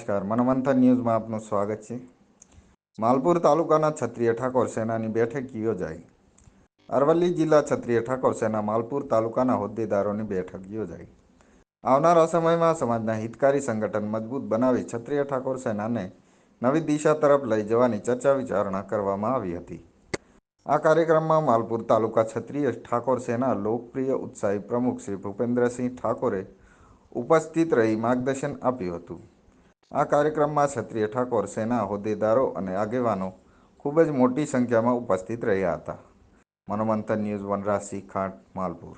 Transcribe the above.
નમસ્કાર, મનોમંથન ન્યૂઝમાં આપનું સ્વાગત છે। માલપુર તાલુકાના ક્ષત્રિય ઠાકોર સેનાની બેઠક યોજાઈ। અરવલ્લી જિલ્લા ક્ષત્રિય ઠાકોર સેના માલપુર તાલુકાના હોદ્દેદારોની બેઠક યોજાઈ। આવનારા સમયમાં સમાજના હિતકારી સંગઠન મજબૂત બનાવી ક્ષત્રિય ઠાકોર સેનાને નવી દિશા તરફ લઈ જવાની ચર્ચા વિચારણા કરવામાં આવી હતી। આ કાર્યક્રમમાં માલપુર તાલુકા ક્ષત્રિય ઠાકોર સેના લોકપ્રિય ઉત્સાહી પ્રમુખ શ્રી ભૂપેન્દ્રસિંહ ઠાકોરે ઉપસ્થિત રહી માર્ગદર્શન આપ્યું હતું। આ કાર્યક્રમમાં ક્ષત્રિય ઠાકોર સેના હોદ્દેદારો અને આગેવાનો ખૂબ જ મોટી સંખ્યામાં ઉપસ્થિત રહ્યા હતા। મનોમંથન ન્યૂઝ વનરાજસિંહ ખાંટ, માલપુર।